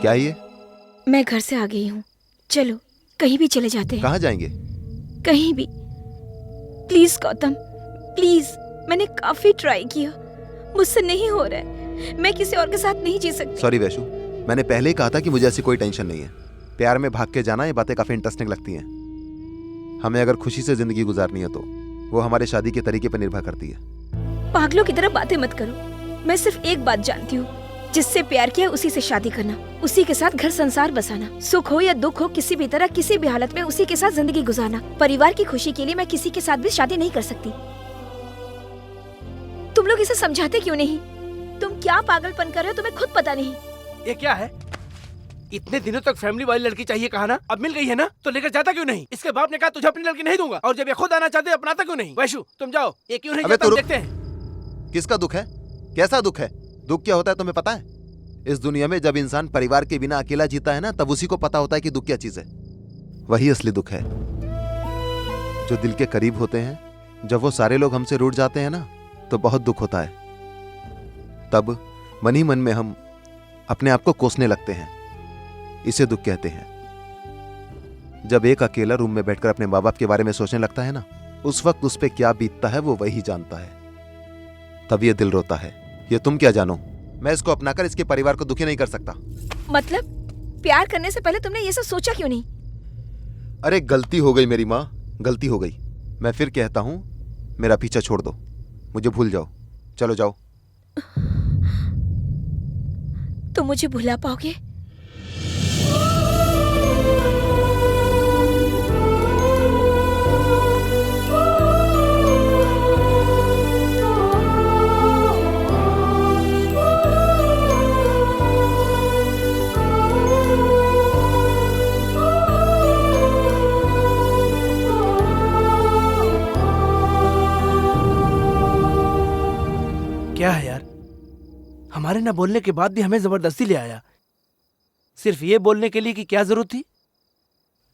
क्या ये? मैं घर से आ गई हूँ, चलो कहीं भी चले जाते हैं। कहाँ जाएंगे? कहीं भी। Please Gautam, please. मैंने काफी ट्राई किया, मुझसे नहीं हो रहा है। मैं किसी और के साथ नहीं जी सकती। सॉरी वैशु, मैंने पहले ही कहा था कि मुझे ऐसी कोई टेंशन नहीं है। प्यार में भाग के जाना, ये बातें काफी इंटरेस्टिंग लगती हैं। हमें अगर खुशी से जिंदगी गुजारनी है तो वो हमारे शादी के तरीके पर निर्भर करती है। पागलों की तरह बातें मत करो। मैं सिर्फ एक बात जानती हूँ, जिससे प्यार किया उसी से शादी करना, उसी के साथ घर संसार बसाना। सुख हो या दुख हो, किसी भी तरह किसी भी हालत में उसी के साथ जिंदगी गुजारना। परिवार की खुशी के लिए मैं किसी के साथ भी शादी नहीं कर सकती। तुम लोग इसे समझाते क्यों नहीं? तुम क्या पागलपन कर रहे हो, तुम्हें खुद पता नहीं। ये क्या है? इतने दिनों तक फैमिली वाली लड़की चाहिए कहा ना, अब मिल गई है ना, तो लेकर जाता क्यों नहीं? इसके बाप ने कहा तुझे अपनी लड़की नहीं दूंगा, और जब ये खुद आना चाहते अपनाता क्यों नहीं? वैशु तुम जाओ, ये क्यों नहीं जाता, हम देखते हैं। किसका दुख है? कैसा दुख है? दुख क्या होता है तुम्हें पता है? इस दुनिया में जब इंसान परिवार के बिना अकेला जीता है ना, तब उसी को पता होता है कि दुख क्या चीज है। वही असली दुख है। जो दिल के करीब होते हैं, जब वो सारे लोग हमसे रूठ जाते हैं ना, तो बहुत दुख होता है। तब मन ही मन में हम अपने आप को कोसने लगते हैं। इसे दुख कहते हैं। जब एक अकेला रूम में बैठकर अपने माँ बाप के बारे में सोचने लगता है ना, उस वक्त उस पे क्या बीतता है वो वही जानता है। तब ये दिल रोता है। ये तुम क्या जानो? मैं इसको अपनाकर इसके परिवार को दुखी नहीं कर सकता। मतलब प्यार करने से पहले तुमने ये सब सोचा क्यों नहीं? अरे गलती हो गई मेरी माँ, गलती हो गई। मैं फिर कहता हूँ, मेरा पीछा छोड़ दो, मुझे भूल जाओ। चलो जाओ। तुम मुझे भुला पाओगे? क्या है यार, हमारे ना बोलने के बाद भी हमें जबरदस्ती ले आया, सिर्फ ये बोलने के लिए कि क्या जरूरत थी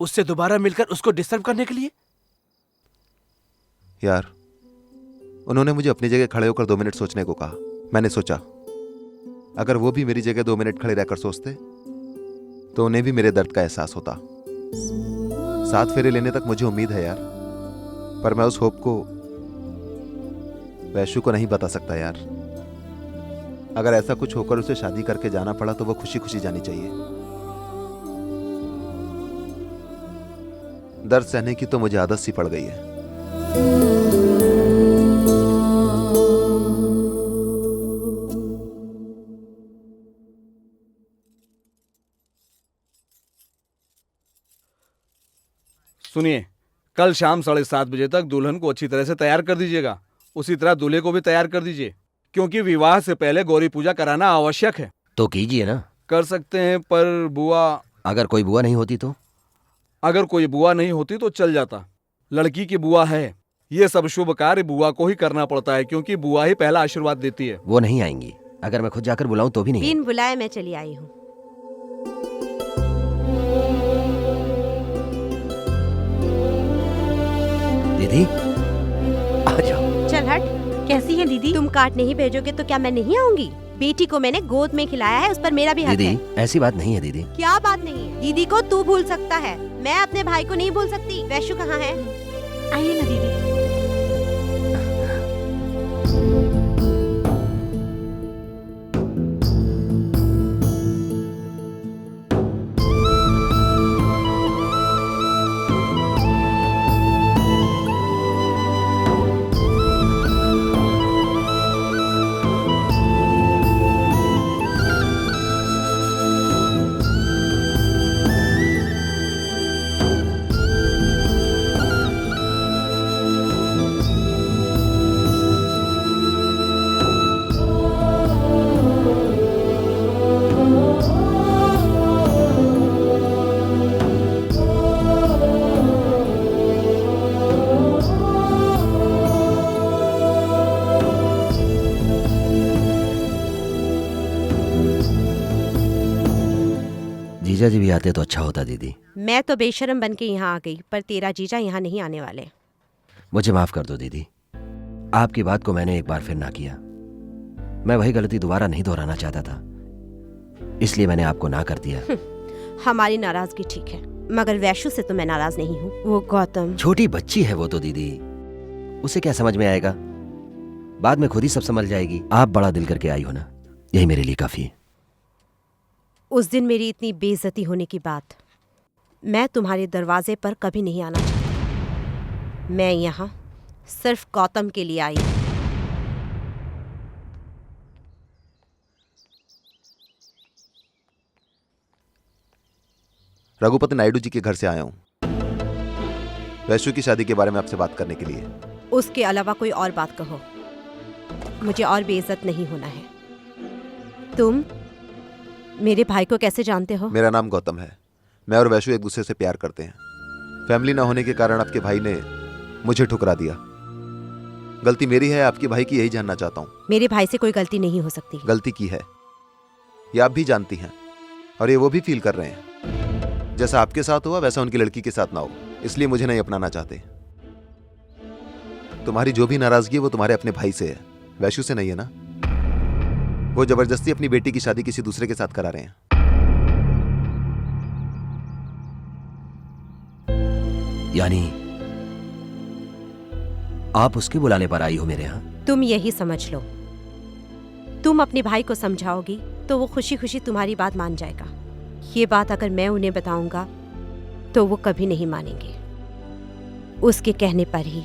उससे दोबारा मिलकर उसको डिस्टर्ब करने के लिए। यार, उन्होंने मुझे अपनी जगह खड़े होकर 2 मिनट सोचने को कहा। मैंने सोचा अगर वो भी मेरी जगह 2 मिनट खड़े रहकर सोचते तो उन्हें भी मेरे दर्द का एहसास होता। 7 फेरे लेने तक मुझे उम्मीद है यार, पर मैं उस होप को वैशु को नहीं बता सकता यार। अगर ऐसा कुछ होकर उसे शादी करके जाना पड़ा तो वो खुशी खुशी जानी चाहिए। दर्द सहने की तो मुझे आदत सी पड़ गई है। सुनिए, कल शाम 7:30 बजे तक दुल्हन को अच्छी तरह से तैयार कर दीजिएगा। उसी तरह दूल्हे को भी तैयार कर दीजिए, क्योंकि विवाह से पहले गौरी पूजा कराना आवश्यक है। तो कीजिए ना। कर सकते हैं, पर बुआ। अगर कोई बुआ नहीं होती तो? अगर कोई बुआ नहीं होती तो चल जाता। लड़की की बुआ है, ये सब शुभ कार्य बुआ को ही करना पड़ता है, क्योंकि बुआ ही पहला आशीर्वाद देती है। वो नहीं आएंगी। अगर मैं खुद जाकर बुलाऊं तो भी नहीं? बिन बुलाए मैं चली आई हूँ। दीदी आ जाओ। चल हट। कैसी है दीदी? तुम काट नहीं भेजोगे तो क्या मैं नहीं आऊंगी? बेटी को मैंने गोद में खिलाया है, उस पर मेरा भी हक है। दीदी ऐसी बात नहीं है दीदी। क्या बात नहीं है? दीदी को तू भूल सकता है, मैं अपने भाई को नहीं भूल सकती। वैशु कहाँ है? आइए ना दीदी। जीजा जी भी आते तो अच्छा होता दीदी। मैं तो बेशरम बन के यहाँ आ गई, पर तेरा जीजा यहाँ नहीं आने वाले। मुझे माफ कर दो दीदी, आपकी बात को मैंने एक बार फिर ना किया। मैं वही गलती दोबारा नहीं दोहराना चाहता था। इसलिए मैंने आपको ना कर दिया। हमारी नाराजगी ठीक है, मगर वैशु से तो मैं नाराज नहीं हूँ। वो गौतम छोटी बच्ची है वो तो दीदी, उसे क्या समझ में आएगा, बाद में खुद ही सब समझ जाएगी। आप बड़ा दिल करके आई हो ना, यही मेरे लिए काफी है। उस दिन मेरी इतनी बेइज्जती होने की बात, मैं तुम्हारे दरवाजे पर कभी नहीं आना चाहती। मैं यहाँ सिर्फ गौतम के लिए आई हूँ। रघुपति नायडू जी के घर से आया हूँ वैशु की शादी के बारे में आपसे बात करने के लिए। उसके अलावा कोई और बात कहो, मुझे और बेइज्जत नहीं होना है। तुम मेरे भाई को कैसे जानते हो? मेरा नाम गौतम है। मैं और वैशु एक दूसरे से प्यार करते हैं। फैमिली ना होने के कारण आपके भाई ने मुझे ठुकरा दिया। गलती मेरी है, आपके भाई की यही जानना चाहता हूँ। मेरे भाई से कोई गलती नहीं हो सकती। गलती की है, ये आप भी जानती हैं और ये वो भी फील कर रहे हैं। जैसा आपके साथ हुआ वैसा उनकी लड़की के साथ ना हो, इसलिए मुझे नहीं अपनाना चाहते। तुम्हारी जो भी नाराजगी है वो तुम्हारे अपने भाई से है, वैशु से नहीं है ना। वो जबरदस्ती अपनी बेटी की शादी किसी दूसरे के साथ करा रहे हैं। यानी आप उसके बुलाने पर आई हो मेरे यहाँ? तुम यही समझ लो, तुम अपने भाई को समझाओगी तो वो खुशी खुशी तुम्हारी बात मान जाएगा। ये बात अगर मैं उन्हें बताऊंगा तो वो कभी नहीं मानेंगे। उसके कहने पर ही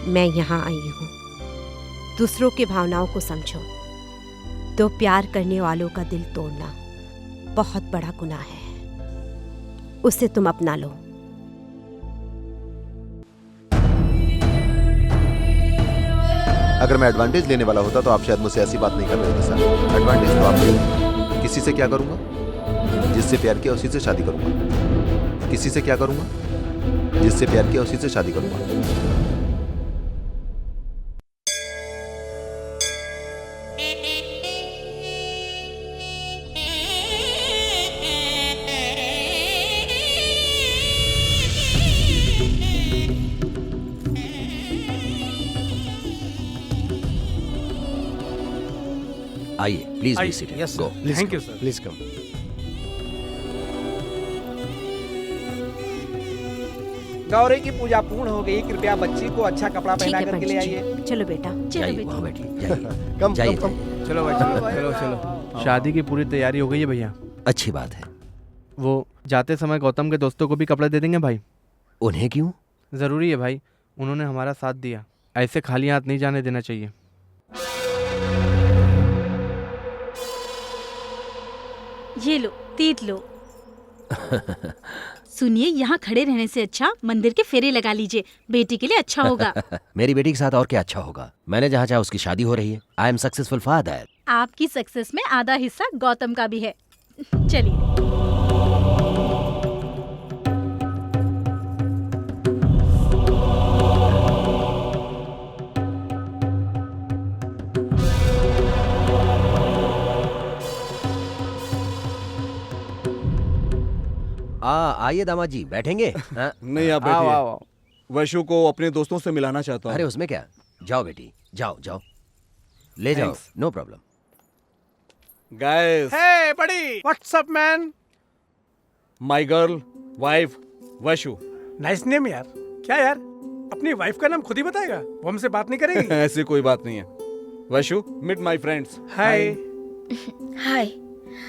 मैं यहाँ आई हूँ। दूसरों की भावनाओं को समझो, तो प्यार करने वालों का दिल तोड़ना बहुत बड़ा गुनाह है। उसे तुम अपना लो। अगर मैं एडवांटेज लेने वाला होता तो आप शायद मुझसे ऐसी बात नहीं कर रहे थे सर। एडवांटेज तो आप ले। किसी से क्या करूंगा? जिससे प्यार किया उसी से शादी करूंगा। किसी से क्या करूंगा? जिससे प्यार किया उसी से शादी करूंगा। आइए please be seated. Yes go. Thank you sir. Please come. Gauri की पूजा पूर्ण हो गई। कृपया बच्ची को अच्छा कपड़ा ठीक पहना है करके ले पंडित आइए। जी, चलो बेटा। जाइए वहाँ बैठिए, जाइए कम जाइए, कम कम। जाइए। चलो भाई चलो चलो चलो। शादी की पूरी तैयारी हो गई है भैया। अच्छी बात है। वो जाते समय गौतम के दोस्तों को भी कपड़े दे देंगे भाई। उन्हें क्यों? जरूरी है भाई, उन्होंने हमारा साथ दिया, ऐसे खाली हाथ नहीं जाने देना चाहिए। ये लो, तीत लो। सुनिए, यहाँ खड़े रहने से अच्छा मंदिर के फेरे लगा लीजिए, बेटी के लिए अच्छा होगा। मेरी बेटी के साथ और क्या अच्छा होगा? मैंने जहाँ चाहा उसकी शादी हो रही है। I am successful father. आपकी सक्सेस में आधा हिस्सा गौतम का भी है। चलिए। आइए दामाद जी, बैठेंगे? हाँ? नहीं आप आओ आओ बैठिए। आओ। वैशु को अपने दोस्तों से मिलाना चाहता हूँ। अरे उसमें क्या, जाओ बेटी, जाओ जाओ, ले जाओ, Thanks. No problem. Guys, hey buddy, what's up man? My girl wife Vaishu. Nice name यार। क्या यार, अपनी वाइफ का नाम खुद ही बताएगा? वो हमसे बात नहीं करेगी? ऐसी कोई बात नहीं है। Vaishu, meet my friends. Hi. Hi.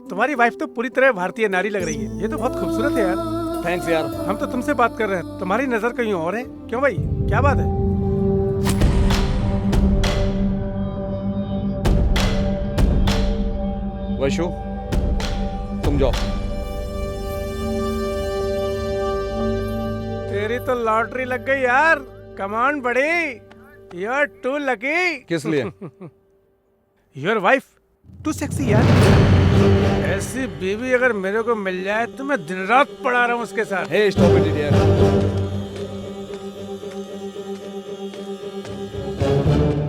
तुम्हारी वाइफ तो पूरी तरह भारतीय नारी लग रही है। ये तो बहुत खूबसूरत है यार। थैंक्स यार। हम तो तुमसे बात कर रहे हैं, तुम्हारी नजर कहीं और है। क्यों भाई, क्या बात है? वैशु, तुम जाओ। तेरी तो लॉटरी लग गई यार। कमान बड़ी, यू आर टू लकी। किस लिए? योर वाइफ टू सेक्सी यार। ऐसी बीवी अगर मेरे को मिल जाए तो मैं दिन रात पड़ा रहा हूँ उसके साथ। हे स्टॉप इट इडियट।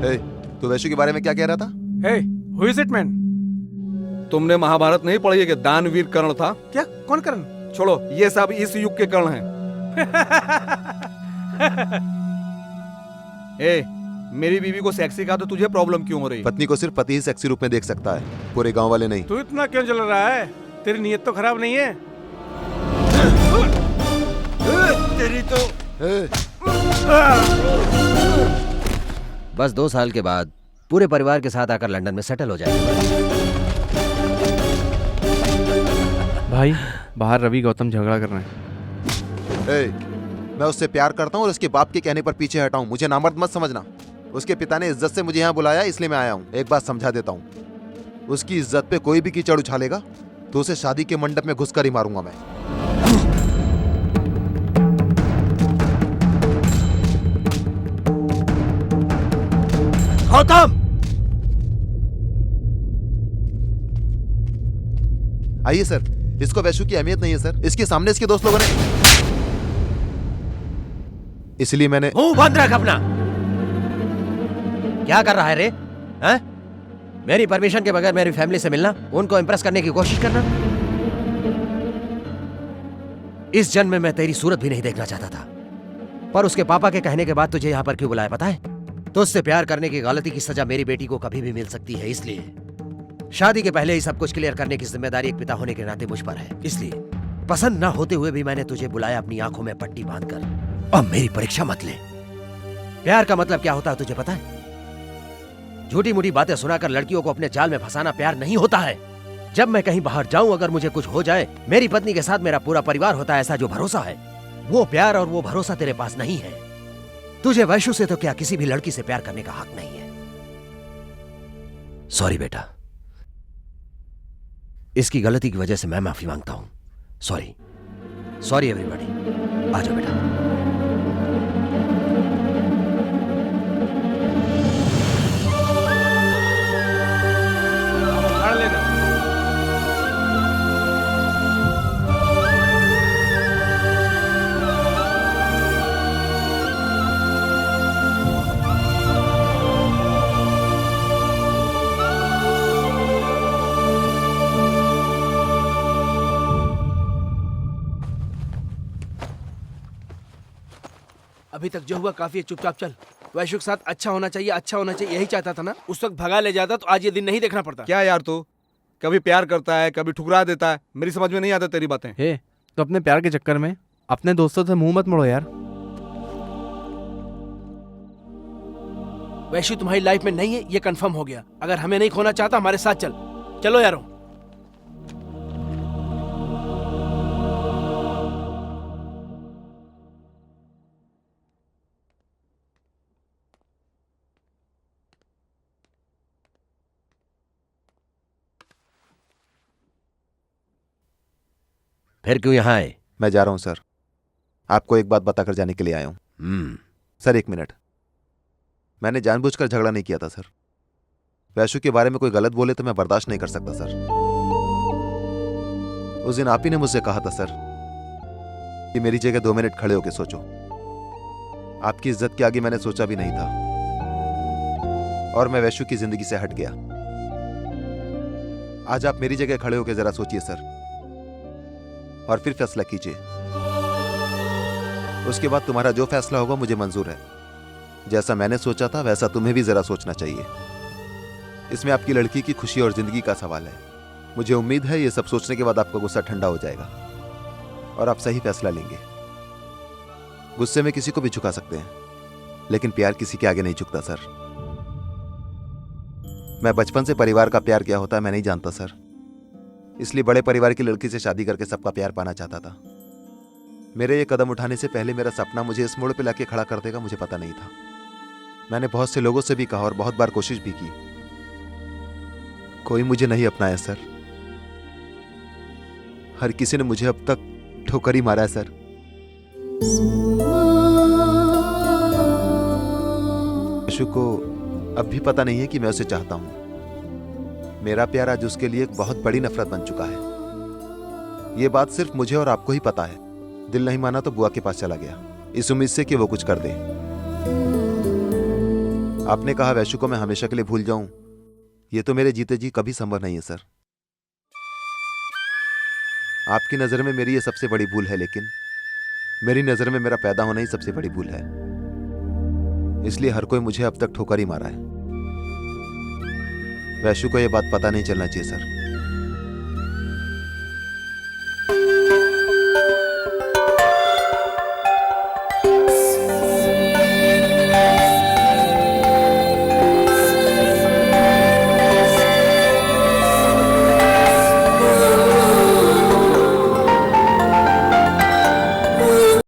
हे, तू वैशु के बारे में क्या कह रहा था? हे, हु इज इट मैन? तुमने महाभारत नहीं पढ़ी है कि दानवीर कर्ण था? क्या? कौन करण? छोड़ो, ये सब इस युग के कर्ण हैं। ए, मेरी बीवी को सेक्सी कहा तो तुझे प्रॉब्लम क्यों हो रही? पत्नी को सिर्फ पति ही सेक्सी रूप में देख सकता है, पूरे गांव वाले नहीं। तू इतना क्यों जल रहा है? तेरी नीयत तो खराब नहीं है। तेरी तो बस 2 साल के बाद पूरे परिवार के साथ आकर लंदन में सेटल हो जाएंगे। भाई बाहर रवि गौतम झगड़ा कर रहे हैं। मैं उससे प्यार करता हूँ और उसके बाप के कहने पर पीछे हटा हूँ। मुझे नामर्द मत समझना। उसके पिता ने इज्जत से मुझे यहाँ बुलाया, इसलिए मैं आया हूँ। एक बात समझा देता हूँ, उसकी इज्जत पे कोई भी कीचड़ उछालेगा तो उसे शादी के मंडप में घुसकर ही मारूंगा मैं। गौतम! आइए सर, इसको वैशु की अहमियत नहीं है सर। इसके सामने इसके दोस्त लोगों ने, इसलिए मैंने। मुंह बंद रख अपना। क्या कर रहा है रे? हैं? मेरी परमिशन के बगैर मेरी फैमिली से मिलना, उनको इंप्रेस करने की कोशिश करना। इस जन्म में मैं तेरी सूरत भी नहीं देखना चाहता था, पर उसके पापा के कहने के बाद तुझे यहाँ पर क्यों बुलाया पता है? तो उससे प्यार करने की गलती की सजा मेरी बेटी को कभी भी मिल सकती है, इसलिए शादी के पहले ही सब कुछ क्लियर करने की जिम्मेदारी एक पिता होने के नाते मुझ पर है। इसलिए पसंद ना होते हुए भी मैंने तुझे बुलाया अपनी आंखों में पट्टी बांधकर। अब मेरी परीक्षा मत ले। प्यार का मतलब क्या होता है तुझे पता है? झूठी मूठी बातें सुनाकर लड़कियों को अपने जाल में फंसाना प्यार नहीं होता है। जब मैं कहीं बाहर जाऊं, अगर मुझे कुछ हो जाए, मेरी पत्नी के साथ मेरा पूरा परिवार होता है, ऐसा जो भरोसा है, वो प्यार और वो भरोसा तेरे पास नहीं है। तुझे वैशु से तो क्या किसी भी लड़की से प्यार करने का हक नहीं है। सॉरी बेटा, इसकी गलती की वजह से मैं माफी मांगता हूं। Sorry, sorry everybody. आ जाओ बेटा। अभी तक जो हुआ काफी है, चुपचाप चल। वैशु के साथ अच्छा होना चाहिए, अच्छा होना चाहिए, यही चाहता था ना। उस वक्त भगा ले जाता तो आज ये दिन नहीं देखना पड़ता। क्या यार, तू कभी प्यार करता है, कभी ठुकरा देता है। मेरी समझ में नहीं आता तेरी बातें। तो अपने प्यार के चक्कर में अपने दोस्तों से मुंह मत मोड़ो यार। वैशु तुम्हारी लाइफ में नहीं है, ये कंफर्म हो गया। अगर हमें नहीं खोना चाहता, हमारे साथ चल। चलो यारो। फिर क्यों यहाँ आए? मैं जा रहा हूं सर, आपको एक बात बताकर जाने के लिए आया हूं। Sir 1 minute. मैंने जानबूझकर झगड़ा नहीं किया था सर। वैशु के बारे में कोई गलत बोले तो मैं बर्दाश्त नहीं कर सकता सर। उस दिन आप ही ने मुझसे कहा था सर कि मेरी जगह 2 मिनट खड़े होकर सोचो। आपकी इज्जत के आगे मैंने सोचा भी नहीं था और मैं वैशु की जिंदगी से हट गया। आज आप मेरी जगह खड़े होकर जरा सोचिए सर, और फिर फैसला कीजिए। उसके बाद तुम्हारा जो फैसला होगा मुझे मंजूर है। जैसा मैंने सोचा था वैसा तुम्हें भी जरा सोचना चाहिए। इसमें आपकी लड़की की खुशी और जिंदगी का सवाल है। मुझे उम्मीद है ये सब सोचने के बाद आपका गुस्सा ठंडा हो जाएगा और आप सही फैसला लेंगे। गुस्से में किसी को भी झुका सकते हैं, लेकिन प्यार किसी के आगे नहीं झुकता सर। मैं बचपन से परिवार का प्यार क्या होता है मैं नहीं जानता सर, इसलिए बड़े परिवार की लड़की से शादी करके सबका प्यार पाना चाहता था। मेरे ये कदम उठाने से पहले मेरा सपना मुझे इस मोड़ पे लाके खड़ा कर देगा मुझे पता नहीं था। मैंने बहुत से लोगों से भी कहा और बहुत बार कोशिश भी की, कोई मुझे नहीं अपनाया सर। हर किसी ने मुझे अब तक ठोकर ही मारा है सर। वैशु को अब भी पता नहीं है कि मैं उसे चाहता हूं। मेरा प्यार आज उसके लिए एक बहुत बड़ी नफरत बन चुका है। यह बात सिर्फ मुझे और आपको ही पता है। दिल नहीं माना तो बुआ के पास चला गया, इस उम्मीद से कि वो कुछ कर दे। आपने कहा वैशु को मैं हमेशा के लिए भूल जाऊं, यह तो मेरे जीते जी कभी संभव नहीं है सर। आपकी नजर में मेरी यह सबसे बड़ी भूल है, लेकिन मेरी नजर में मेरा पैदा होना ही सबसे बड़ी भूल है। इसलिए हर कोई मुझे अब तक ठोकर ही मारा है। वैशु को यह बात पता नहीं चलना चाहिए सर।